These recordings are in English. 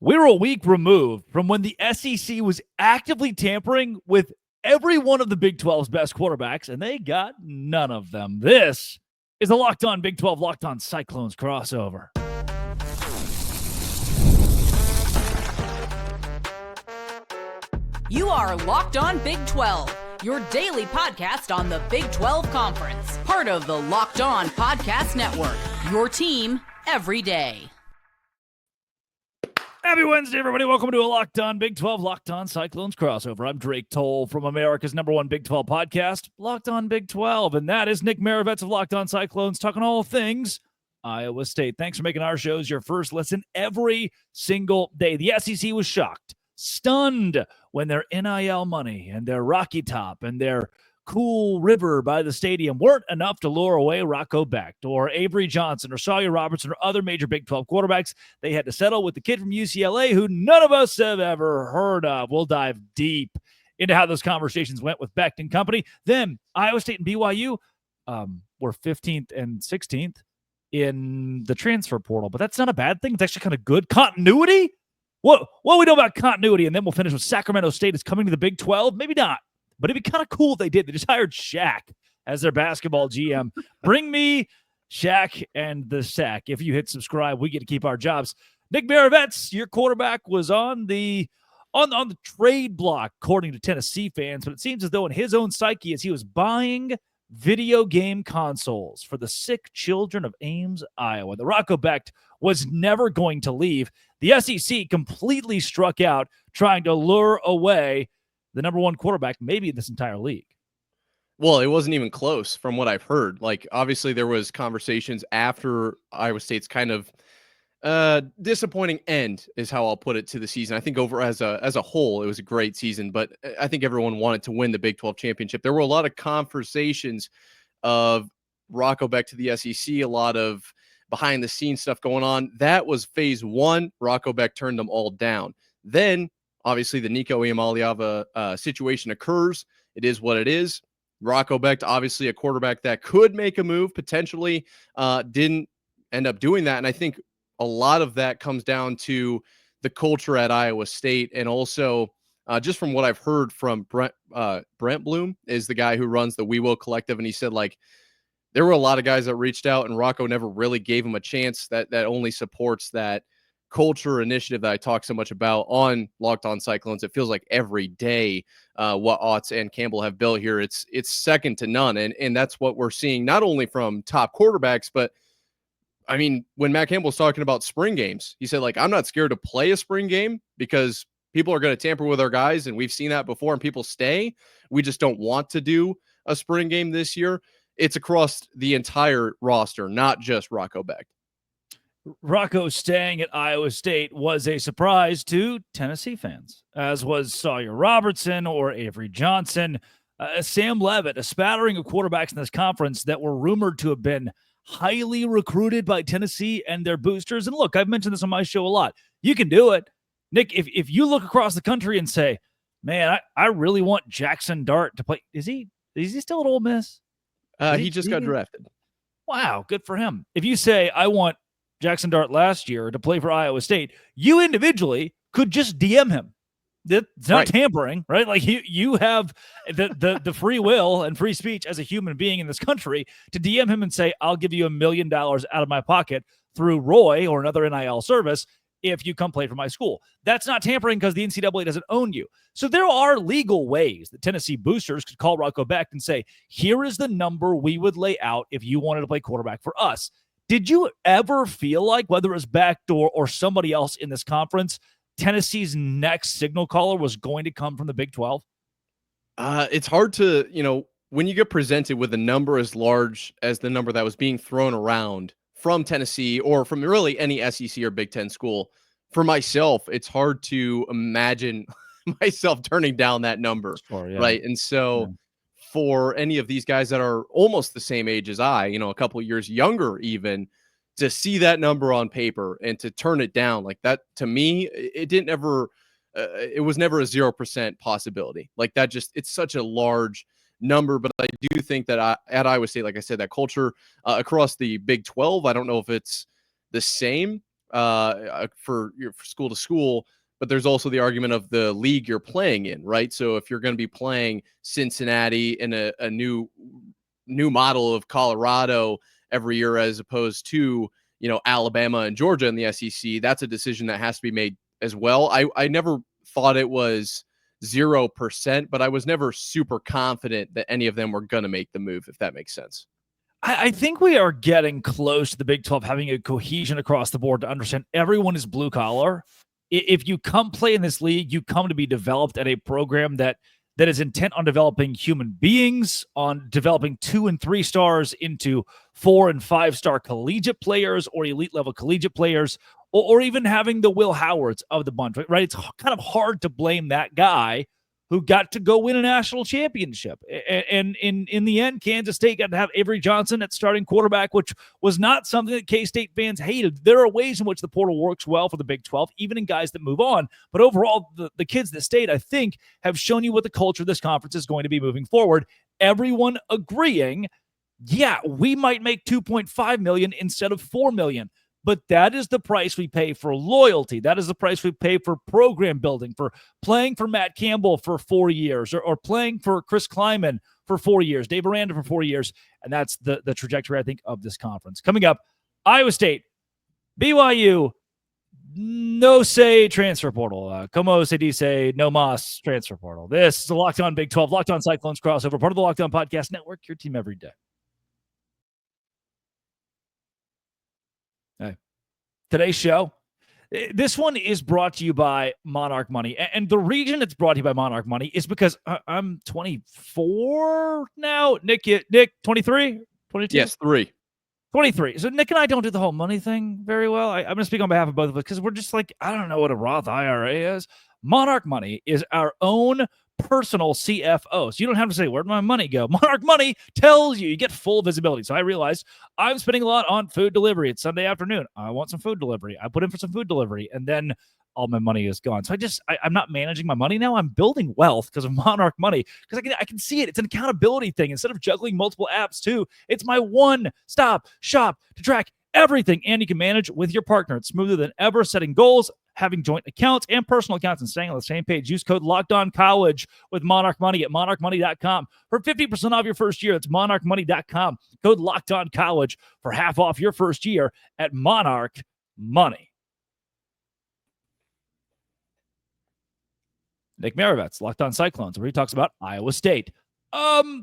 We're a week removed from when the SEC was actively tampering with every one of the Big 12's best quarterbacks, and they got none of them. This is a Locked On Big 12 Locked On Cyclones crossover. You are Locked On Big 12, your daily podcast on the Big 12 Conference. Part of the Locked On Podcast Network, your team every day. Happy Wednesday, everybody. Welcome to a Locked On Big 12 Locked On Cyclones crossover. I'm Drake Toll from America's #1 Big 12 podcast, Locked On Big 12. And that is Nick Marovets of Locked On Cyclones talking all things Iowa State. Thanks for making our shows your first listen every single day. The SEC was shocked, stunned when their NIL money and their Rocky Top and their cool river by the stadium weren't enough to lure away Rocco Becht or Avery Johnson or Sawyer Robertson or other major Big 12 quarterbacks. They had to settle with the kid from UCLA who none of us have ever heard of. We'll dive deep into how those conversations went with Becht and company. Then Iowa State and BYU were 15th and 16th in the transfer portal, but that's not a bad thing. It's actually kind of good continuity. What we know about continuity, and then we'll finish with Sacramento State is coming to the Big 12. Maybe not. But it'd be kind of cool if they did. They just hired Shaq as their basketball GM. Bring me Shaq and the Sack. If you hit subscribe, we get to keep our jobs. Nick Marovets, your quarterback, was on the trade block, according to Tennessee fans. But it seems as though in his own psyche, as he was buying video game consoles for the sick children of Ames, Iowa, the Rocco Becht was never going to leave. The SEC completely struck out, trying to lure away the #1 quarterback, maybe in this entire league. Well, it wasn't even close from what I've heard. Like, obviously there was conversations after Iowa State's kind of disappointing end is how I'll put it to the season. I think over as a whole, it was a great season, but I think everyone wanted to win the Big 12 championship. There were a lot of conversations of Rocco back to the SEC, a lot of behind the scenes stuff going on. That was phase one. Rocco Becht turned them all down. Then obviously, the Nico Iamaleava situation occurs. It is what it is. Rocco Becht, obviously a quarterback that could make a move, potentially didn't end up doing that. And I think a lot of that comes down to the culture at Iowa State. And also, just from what I've heard from Brent Bloom, is the guy who runs the We Will Collective. And he said, like, there were a lot of guys that reached out and Rocco never really gave him a chance. That only supports that culture initiative that I talk so much about on Locked On Cyclones. It feels like every day what Otts and Campbell have built here, it's second to none. And that's what we're seeing, not only from top quarterbacks, but I mean, when Matt Campbell's talking about spring games, he said, like, I'm not scared to play a spring game because people are going to tamper with our guys. And we've seen that before and people stay. We just don't want to do a spring game this year. It's across the entire roster, not just Rocco Becht. Rocco staying at Iowa State was a surprise to Tennessee fans, as was Sawyer Robertson or Avery Johnson. Sam Leavitt, a spattering of quarterbacks in this conference that were rumored to have been highly recruited by Tennessee and their boosters. And look, I've mentioned this on my show a lot. You can do it. Nick, if you look across the country and say, man, I really want Jackson Dart to play. Is he still at Ole Miss? He just got drafted. Wow, good for him. If you say, I want Jackson Dart last year to play for Iowa State, you individually could just DM him. It's not tampering, right? Like you have the free will and free speech as a human being in this country to DM him and say, I'll give you $1 million out of my pocket through Roy or another NIL service if you come play for my school. That's not tampering because the NCAA doesn't own you. So there are legal ways that Tennessee boosters could call Rocco Becht and say, here is the number we would lay out if you wanted to play quarterback for us. Did you ever feel like, whether it was Becht or somebody else in this conference, Tennessee's next signal caller was going to come from the Big 12? It's hard to, when you get presented with a number as large as the number that was being thrown around from Tennessee or from really any SEC or Big Ten school, for myself, it's hard to imagine myself turning down that number. Sure, yeah. Right. And so for any of these guys that are almost the same age as I, a couple of years younger, even to see that number on paper and to turn it down like that, to me, it was never a 0% possibility. Like that it's such a large number, but I do think that at Iowa State, like I said, that culture across the Big 12, I don't know if it's the same for school to school, but there's also the argument of the league you're playing in, right? So if you're going to be playing Cincinnati in a new model of Colorado every year, as opposed to, Alabama and Georgia in the SEC, that's a decision that has to be made as well. I never thought it was 0%, but I was never super confident that any of them were going to make the move, if that makes sense. I think we are getting close to the Big 12 having a cohesion across the board to understand everyone is blue collar. If you come play in this league, you come to be developed at a program that is intent on developing human beings, on developing 2 and 3 stars into 4 and 5 star collegiate players or elite level collegiate players, or even having the Will Howards of the bunch, right? It's kind of hard to blame that guy who got to go win a national championship. And in the end, Kansas State got to have Avery Johnson at starting quarterback, which was not something that K-State fans hated. There are ways in which the portal works well for the Big 12, even in guys that move on. But overall, the kids that stayed, I think, have shown you what the culture of this conference is going to be moving forward. Everyone agreeing, yeah, we might make $2.5 million instead of $4 million. But that is the price we pay for loyalty. That is the price we pay for program building, for playing for Matt Campbell for 4 years, or playing for Chris Kleiman for 4 years, Dave Aranda for 4 years. And that's the trajectory, I think, of this conference. Coming up, Iowa State, BYU, no say transfer portal. Como se dice, no mas transfer portal. This is the Locked On Big 12, Locked On Cyclones crossover, part of the Locked On Podcast Network, your team every day. Today's show, this one is brought to you by Monarch Money. And the reason it's brought to you by Monarch Money is because I'm 24 now. Nick, 23? 22? Yes, 23. So Nick and I don't do the whole money thing very well. I'm going to speak on behalf of both of us because we're just like, I don't know what a Roth IRA is. Monarch Money is our own personal CFO. So you don't have to say, where'd my money go? Monarch Money tells you. You get full visibility. So I realized I'm spending a lot on food delivery. It's Sunday afternoon. I want some food delivery. I put in for some food delivery, and then all my money is gone. So I'm not managing my money now. I'm building wealth because of Monarch Money, because I can see it. It's an accountability thing. Instead of juggling multiple apps too, it's my one-stop shop to track everything, and you can manage with your partner. It's smoother than ever, setting goals, having joint accounts and personal accounts, and staying on the same page. Use code LOCKEDONCollege with Monarch Money at monarchmoney.com for 50% off your first year. That's monarchmoney.com. Code LOCKEDONCollege for half off your first year at Monarch Money. Nick Marovets, Locked On Cyclones, where he talks about Iowa State.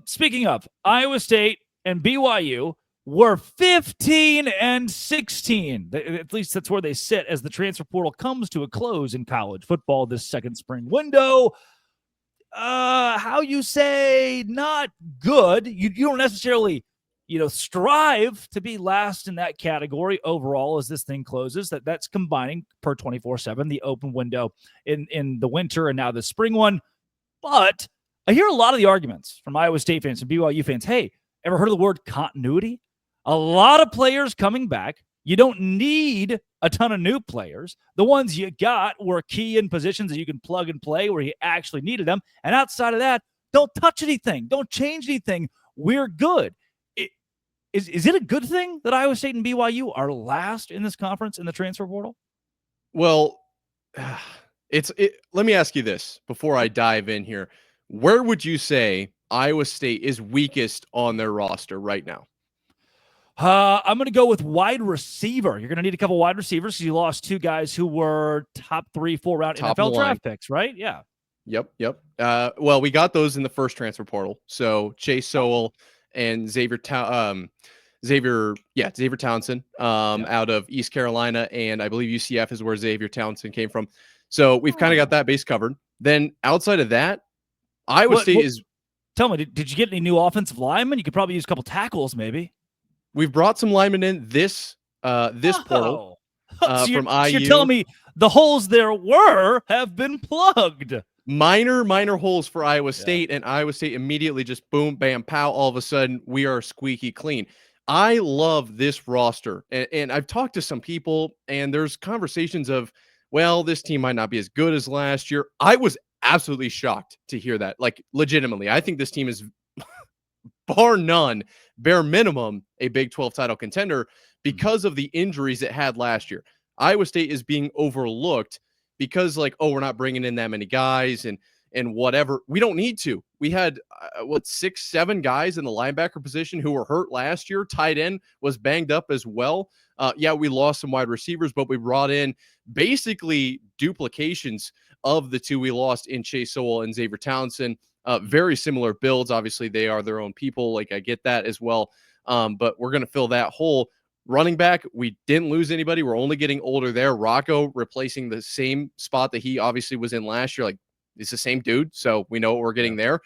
Speaking of, Iowa State and BYU were 15 and 16. At least that's where they sit as the transfer portal comes to a close in college football this second spring window. How you say not good. You don't necessarily, strive to be last in that category overall as this thing closes. That's combining per 24/7, the open window in the winter and now the spring one. But I hear a lot of the arguments from Iowa State fans and BYU fans. Hey, ever heard of the word continuity? A lot of players coming back. You don't need a ton of new players. The ones you got were key in positions that you can plug and play where you actually needed them. And outside of that, don't touch anything. Don't change anything. We're good. Is it a good thing that Iowa State and BYU are last in this conference in the transfer portal? Well, let me ask you this before I dive in here. Where would you say Iowa State is weakest on their roster right now? I'm going to go with wide receiver. You're going to need a couple wide receivers because you lost 2 guys who were top 3-4 round NFL draft picks, right? Yeah. Yep. Well, we got those in the first transfer portal. So Chase Sowell and Xavier Townsend out of East Carolina, and I believe UCF is where Xavier Townsend came from. So we've kind of got that base covered. Then outside of that, Iowa State is. Tell me, did you get any new offensive linemen? You could probably use a couple tackles, maybe. We've brought some linemen in this portal so from IU. So you're telling me the holes there have been plugged. Minor holes for Iowa State, and Iowa State immediately just boom, bam, pow. All of a sudden, we are squeaky clean. I love this roster, and I've talked to some people, and there's conversations of, well, this team might not be as good as last year. I was absolutely shocked to hear that. Like, legitimately, I think this team is bar none, bare minimum, a Big 12 title contender because of the injuries it had last year. Iowa State is being overlooked because like, oh, we're not bringing in that many guys and whatever. We don't need to. We had 6, 7 guys in the linebacker position who were hurt last year. Tight end was banged up as well. Yeah, we lost some wide receivers, but we brought in basically duplications of the two we lost in Chase Sowell and Xavier Townsend. Very similar builds. Obviously, they are their own people. Like, I get that as well. But we're going to fill that hole. Running back, we didn't lose anybody. We're only getting older there. Rocco replacing the same spot that he obviously was in last year. Like, it's the same dude, so we know what we're getting there.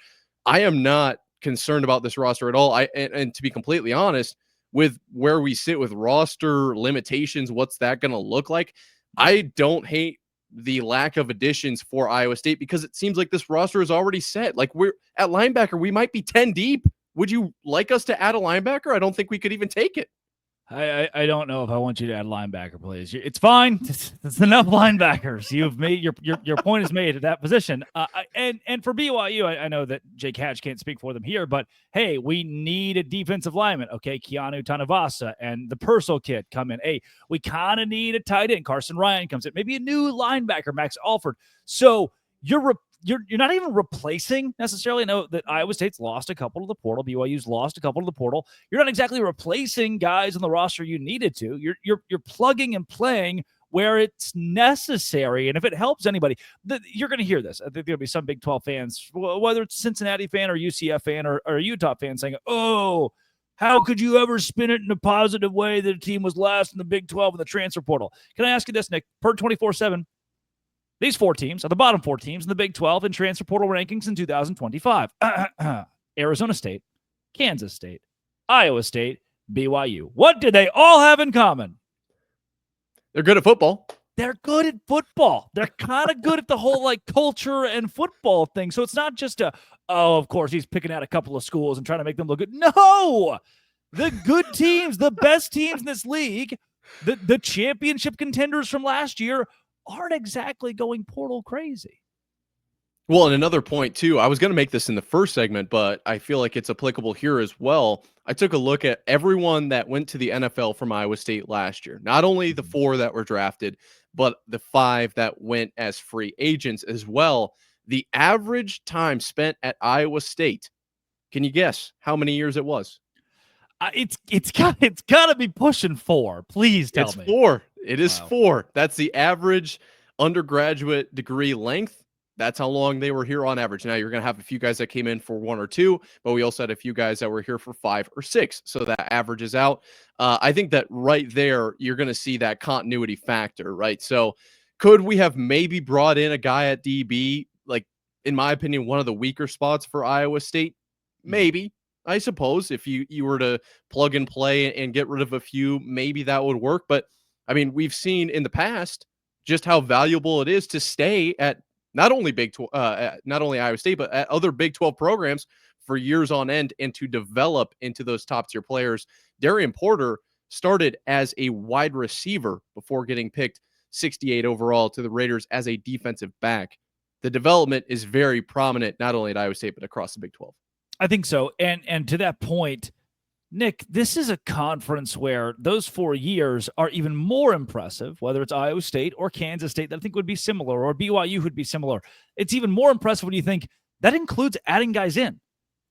I am not concerned about this roster at all. And to be completely honest, with where we sit with roster limitations, what's that going to look like? I don't hate the lack of additions for Iowa State because it seems like this roster is already set. Like, we're at linebacker, we might be 10 deep. Would you like us to add a linebacker? I don't think we could even take it. I don't know if I want you to add linebacker, please. It's fine. It's enough linebackers. You've made your point is made at that position. And for BYU, I know that Jake Hatch can't speak for them here, but hey, we need a defensive lineman. Okay, Keanu Tanavasa and the Purcell kid come in. Hey, we kind of need a tight end. Carson Ryan comes in. Maybe a new linebacker, Max Alford. So you're not even replacing necessarily. I know that Iowa State's lost a couple to the portal. BYU's lost a couple to the portal. You're not exactly replacing guys on the roster you needed to. You're plugging and playing where it's necessary. And if it helps anybody, you're going to hear this. I think there'll be some Big 12 fans, whether it's a Cincinnati fan or UCF fan or a Utah fan, saying, oh, how could you ever spin it in a positive way that a team was last in the Big 12 in the transfer portal? Can I ask you this, Nick? Per 24/7, these 4 teams are the bottom 4 teams in the Big 12 in transfer portal rankings in 2025. Arizona State, Kansas State, Iowa State, BYU. What do they all have in common? They're good at football. They're good at football. They're kind of good at the whole like culture and football thing. So it's not just of course, he's picking out a couple of schools and trying to make them look good. No, the good teams, the best teams in this league, the championship contenders from last year aren't exactly going portal crazy. Well, and another point too, I was going to make this in the first segment, but I feel like it's applicable here as well. I took a look at everyone that went to the NFL from Iowa State last year. Not only the 4 that were drafted, but the 5 that went as free agents as well. The average time spent at Iowa State, can you guess how many years it was? It's got to be pushing 4. Please tell me. It's 4. It is 4. That's the average undergraduate degree length. That's how long they were here on average. Now, you're going to have a few guys that came in for 1 or 2, but we also had a few guys that were here for 5 or 6. So that averages out. I think that right there, you're going to see that continuity factor, right? So could we have maybe brought in a guy at DB, like, in my opinion, one of the weaker spots for Iowa State? Maybe. I suppose if you were to plug and play and get rid of a few, maybe that would work. But I mean, we've seen in the past just how valuable it is to stay at not only not only Iowa State, but at other Big 12 programs for years on end and to develop into those top tier players. Darian Porter started as a wide receiver before getting picked 68 overall to the Raiders as a defensive back. The development is very prominent, not only at Iowa State, but across the Big 12. I think so. And to that point, Nick, this is a conference where those 4 years are even more impressive, whether it's Iowa State or Kansas State that I think would be similar, or BYU would be similar. It's even more impressive when you think that includes adding guys in.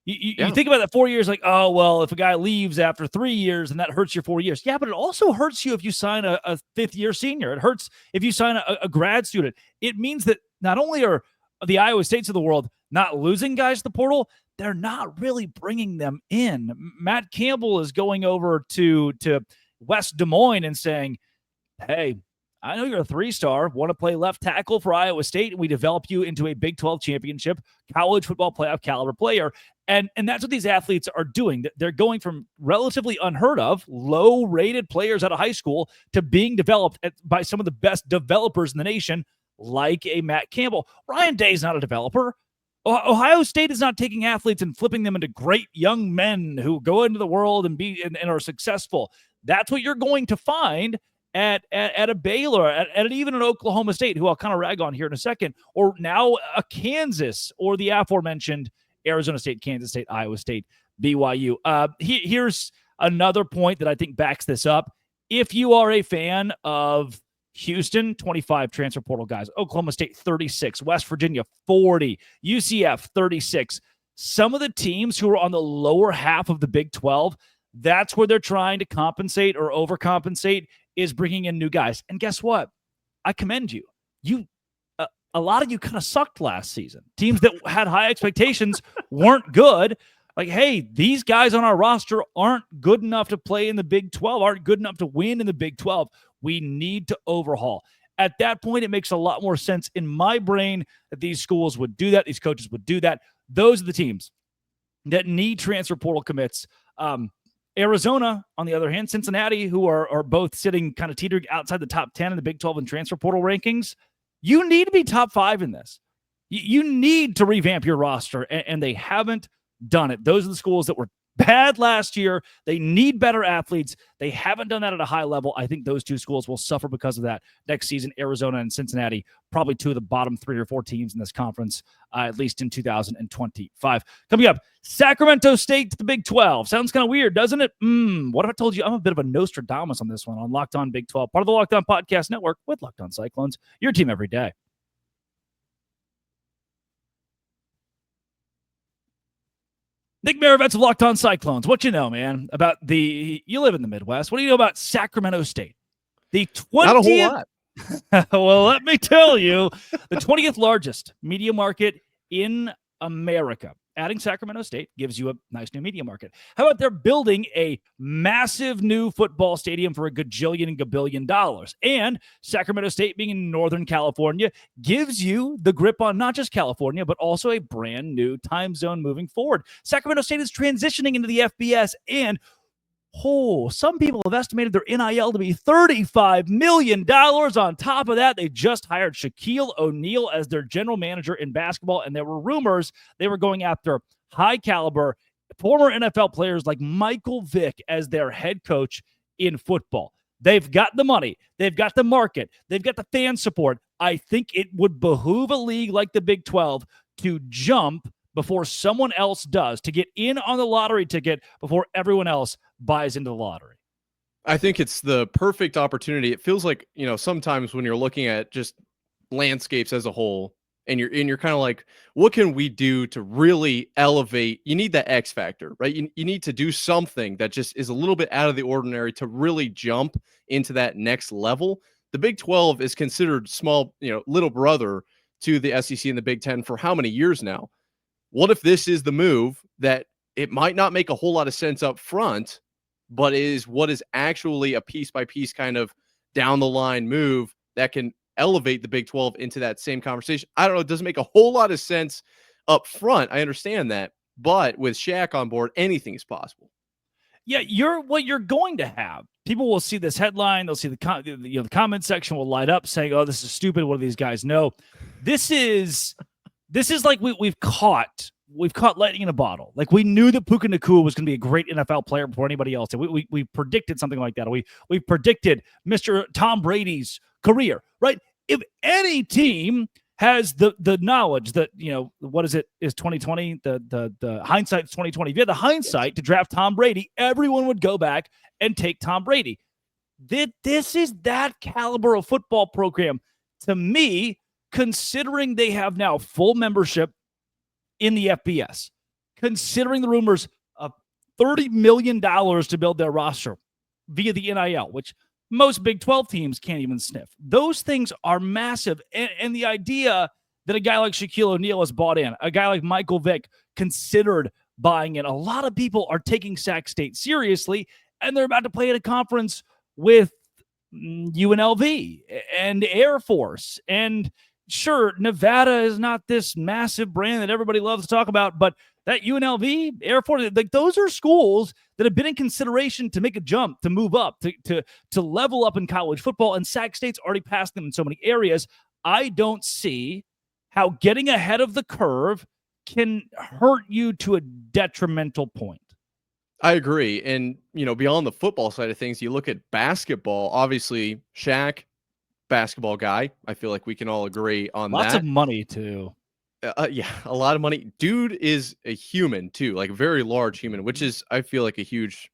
You think about that 4 years like, oh, well, if a guy leaves after 3 years and that hurts your 4 years. Yeah, but it also hurts you if you sign a 5th-year senior. It hurts if you sign a grad student. It means that not only are the Iowa States of the world not losing guys to the portal, they're not really bringing them in. Matt Campbell is going over to West Des Moines and saying, hey, I know you're a 3-star, want to play left tackle for Iowa State, and we develop you into a Big 12 championship, college football playoff caliber player. And that's what these athletes are doing. They're going from relatively unheard of, low-rated players out of high school to being developed by some of the best developers in the nation, like a Matt Campbell. Ryan Day's not a developer. Ohio State is not taking athletes and flipping them into great young men who go into the world and are successful. That's what you're going to find at a Baylor, at even an Oklahoma State, who I'll kind of rag on here in a second, or now a Kansas, or the aforementioned Arizona State, Kansas State, Iowa State, BYU. Here's another point that I think backs this up. If you are a fan of Houston, 25 transfer portal guys. Oklahoma State, 36. West Virginia, 40. UCF, 36. Some of the teams who are on the lower half of the Big 12, that's where they're trying to compensate or overcompensate, is bringing in new guys. And guess what? I commend you. A lot of you kind of sucked last season. Teams that had high expectations weren't good. Like, hey, these guys on our roster aren't good enough to play in the Big 12, aren't good enough to win in the Big 12. We need to overhaul. At that point, it makes a lot more sense in my brain that these schools would do that. These coaches would do that. Those are the teams that need transfer portal commits. Arizona, on the other hand, Cincinnati, who are both sitting kind of teetering outside the top 10 in the Big 12 and transfer portal rankings, you need to be top 5 in this. You need to revamp your roster, and they haven't done it. Those are the schools that were bad last year. They need better athletes. They haven't done that at a high level. I think those two schools will suffer because of that next season. Arizona and Cincinnati, probably 2 of the bottom 3 or 4 teams in this conference, at least in 2025. Coming up, Sacramento State to the Big 12. Sounds kind of weird, doesn't it? What if I told you I'm a bit of a Nostradamus on this one on Locked On Big 12, part of the Locked On Podcast Network with Locked On Cyclones, your team every day. Nick Marovets of Locked On Cyclones. What you know, man, about you live in the Midwest. What do you know about Sacramento State? The 20th, not a whole lot. Well, let me tell you, the 20th largest media market in America. Adding Sacramento State gives you a nice new media market. How about they're building a massive new football stadium for $1 gajillion and gabillion dollars? And Sacramento State, being in Northern California, gives you the grip on not just California, but also a brand new time zone moving forward. Sacramento State is transitioning into the FBS, and some people have estimated their NIL to be $35 million. On top of that, they just hired Shaquille O'Neal as their general manager in basketball, and there were rumors they were going after high-caliber former NFL players like Michael Vick as their head coach in football. They've got the money. They've got the market. They've got the fan support. I think it would behoove a league like the Big 12 to jump before someone else does, to get in on the lottery ticket before everyone else buys into the lottery. I think it's the perfect opportunity. It feels like, sometimes when you're looking at just landscapes as a whole, and you're kind of like, what can we do to really elevate? You need that X factor, right? You need to do something that just is a little bit out of the ordinary to really jump into that next level. The Big 12 is considered small, little brother to the SEC and the Big 10 for how many years now? What if this is the move that it might not make a whole lot of sense up front, but is what is actually a piece-by-piece kind of down-the-line move that can elevate the Big 12 into that same conversation? I don't know. It doesn't make a whole lot of sense up front. I understand that. But with Shaq on board, anything is possible. Yeah, what you're going to have. People will see this headline. They'll see the comment section will light up saying, "Oh, this is stupid. What do these guys know?" This is like we've caught lightning in a bottle. Like, we knew that Puka Nacua was going to be a great NFL player before anybody else. We predicted something like that. We predicted Mr. Tom Brady's career, right? If any team has the knowledge that, what is 2020? The hindsight's 2020. If you had the hindsight to draft Tom Brady, everyone would go back and take Tom Brady. This is that caliber of football program to me, considering they have now full membership in the FBS, considering the rumors of $30 million to build their roster via the NIL, which most Big 12 teams can't even sniff. Those things are massive. And the idea that a guy like Shaquille O'Neal has bought in, a guy like Michael Vick considered buying in, a lot of people are taking Sac State seriously, and they're about to play at a conference with UNLV and Air Force. And sure, Nevada is not this massive brand that everybody loves to talk about, but that UNLV, Air Force, like, those are schools that have been in consideration to make a jump, to move up, to level up in college football, and Sac State's already passed them in so many areas. I don't see how getting ahead of the curve can hurt you to a detrimental point. I agree. And, beyond the football side of things, you look at basketball, obviously Shaq, basketball guy. I feel like we can all agree on that. Lots of money too. Yeah, a lot of money. Dude is a human too, like a very large human, which is, I feel like, a huge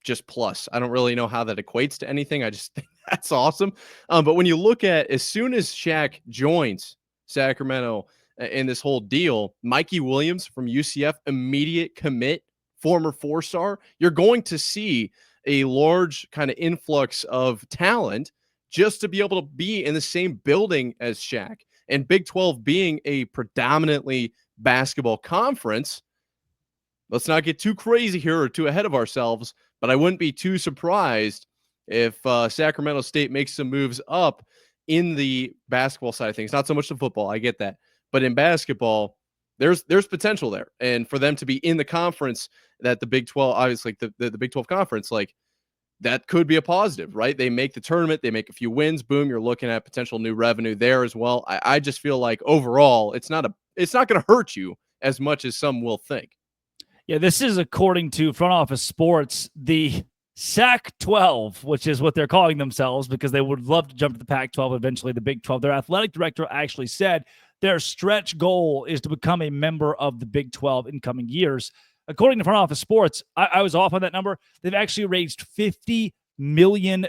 just plus. I don't really know how that equates to anything. I just think That's awesome. But when you look at as soon as Shaq joins Sacramento in this whole deal, Mikey Williams from UCF, immediate commit, former 4-star, you're going to see a large kind of influx of talent just to be able to be in the same building as Shaq. And Big 12 being a predominantly basketball conference, let's not get too crazy here or too ahead of ourselves, but I wouldn't be too surprised if Sacramento State makes some moves up in the basketball side of things. Not so much the football, I get that. But in basketball, there's potential there. And for them to be in the conference that the Big 12, obviously the Big 12 conference, like that could be a positive, right? They make the tournament, they make a few wins, boom, you're looking at potential new revenue there as well. I just feel like overall, it's not going to hurt you as much as some will think. Yeah, this is according to Front Office Sports, the Sac-12, which is what they're calling themselves because they would love to jump to the Pac-12, eventually the Big 12. Their athletic director actually said their stretch goal is to become a member of the Big 12 in coming years. According to Front Office Sports, I was off on that number. They've actually raised $50 million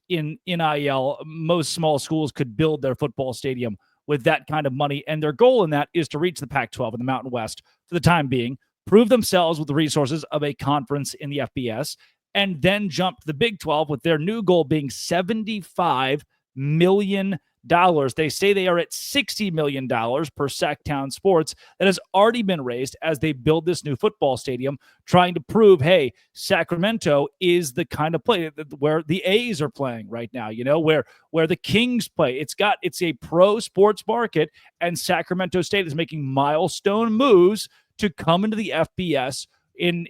in NIL. Most small schools could build their football stadium with that kind of money, and their goal in that is to reach the Pac-12 in the Mountain West for the time being, prove themselves with the resources of a conference in the FBS, and then jump to the Big 12 with their new goal being $75 million. They say they are at $60 million per Sacktown Sports that has already been raised as they build this new football stadium, trying to prove, hey, Sacramento is the kind of play where the A's are playing right now, where the Kings play. It's a pro sports market, and Sacramento State is making milestone moves to come into the FBS in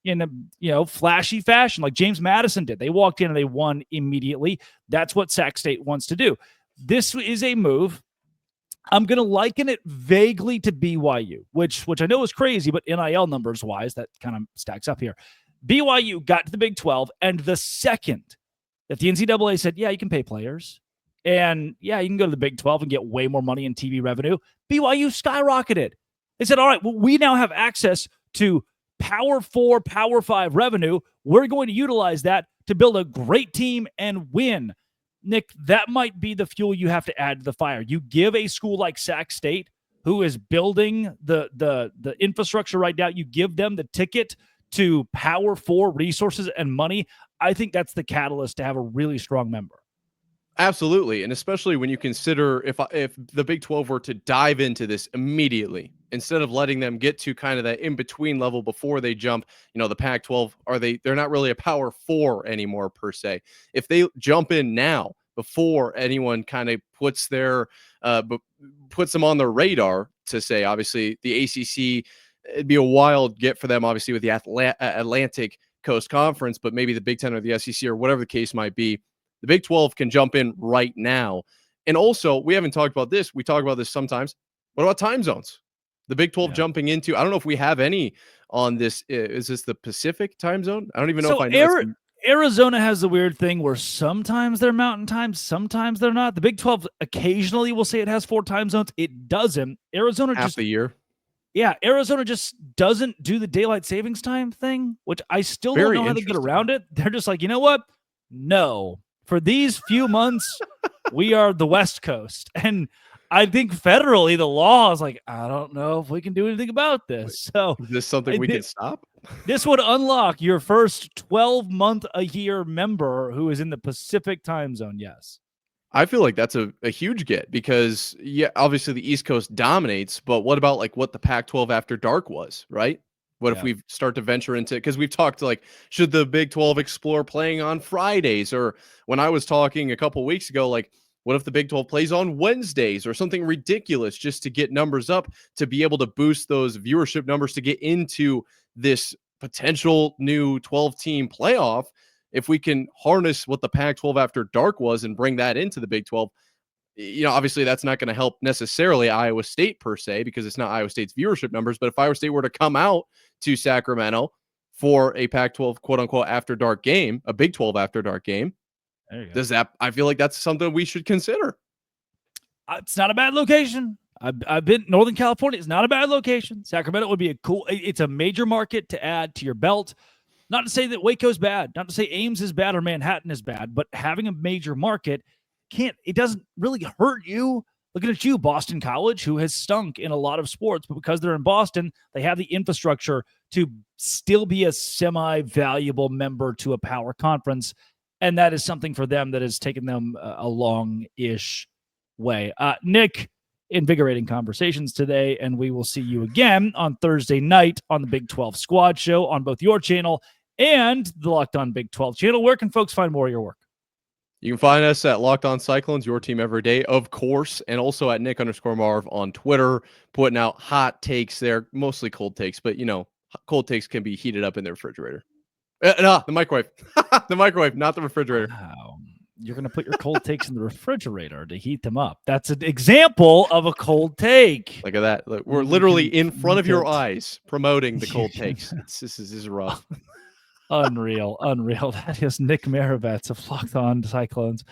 a flashy fashion like James Madison did. They walked in and they won immediately. That's what Sac State wants to do. This is a move. I'm going to liken it vaguely to BYU, which I know is crazy, but NIL numbers wise, that kind of stacks up here. BYU got to the Big 12, and the second that the NCAA said, yeah, you can pay players, and yeah, you can go to the Big 12 and get way more money in TV revenue, BYU skyrocketed. They said, all right, well, we now have access to Power 4, Power 5 revenue. We're going to utilize that to build a great team and win. Nick, that might be the fuel you have to add to the fire. You give a school like Sac State, who is building the infrastructure right now, you give them the ticket to Power 4 resources and money. I think that's the catalyst to have a really strong member. Absolutely. And especially when you consider if the Big 12 were to dive into this immediately, instead of letting them get to kind of that in-between level before they jump, the Pac-12, they're not really a Power 4 anymore per se. If they jump in now before anyone kind of puts them on their radar to say, obviously the ACC, it'd be a wild get for them, obviously with the Atlantic Coast Conference, but maybe the Big 10 or the SEC or whatever the case might be. The Big 12 can jump in right now. And also, we haven't talked about this. We talk about this sometimes. What about time zones? The Big 12 jumping into, I don't know if we have any on this. Is this the Pacific time zone? I don't even know if I know. Arizona has the weird thing where sometimes they're mountain times, sometimes they're not. The Big 12 occasionally will say it has 4 time zones. It doesn't. Arizona half the year. Yeah, Arizona just doesn't do the daylight savings time thing, which I still don't know how to get around it. They're just like, you know what? No. For these few months, we are the West Coast. And I think federally, the law is like, I don't know if we can do anything about this. So is this something we can stop? This would unlock your first 12-month-a-year member who is in the Pacific time zone, yes. I feel like that's a huge get because, yeah, obviously the East Coast dominates, but what about like what the Pac-12 after dark was, right? What if we start to venture into, because we've talked like, should the Big 12 explore playing on Fridays? Or when I was talking a couple weeks ago, like, what if the Big 12 plays on Wednesdays or something ridiculous just to get numbers up, to be able to boost those viewership numbers to get into this potential new 12-team playoff? If we can harness what the Pac-12 after dark was and bring that into the Big 12, obviously that's not going to help necessarily Iowa State per se, because it's not Iowa State's viewership numbers. But if Iowa State were to come out to Sacramento for a Pac-12 quote unquote after dark game, a Big 12 after dark game, I feel like that's something we should consider. It's not a bad location. I've been Northern California. It's not a bad location. Sacramento would be it's a major market to add to your belt. Not to say that Waco's bad, not to say Ames is bad or Manhattan is bad, but having a major market it doesn't really hurt you. Looking at you, Boston College, who has stunk in a lot of sports, but because they're in Boston, they have the infrastructure to still be a semi-valuable member to a power conference. And that is something for them that has taken them a long-ish way. Nick, invigorating conversations today, and we will see you again on Thursday night on the Big 12 Squad Show on both your channel and the Locked On Big 12 channel. Where can folks find more of your work? You can find us at Locked On Cyclones, your team every day, of course, and also at Nick_Marv on Twitter, putting out hot takes there, mostly cold takes, but cold takes can be heated up in the refrigerator. No, the microwave. The microwave, not the refrigerator. Wow. You're going to put your cold takes in the refrigerator to heat them up. That's an example of a cold take. Look at that. Look, we're literally in front of your eyes promoting the cold takes. This is rough. Unreal. That is Nick Marovets of Locked On Cyclones.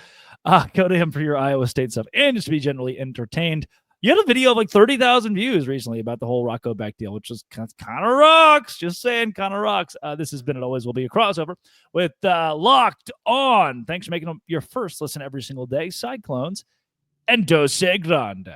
Go to him for your Iowa State stuff and just to be generally entertained. You had a video of like 30,000 views recently about the whole Rocco Becht deal, which is kind of rocks. Just saying, kind of rocks. This has been, it always will be, a crossover with Locked On. Thanks for making them your first listen every single day. Cyclones and Dose Grande.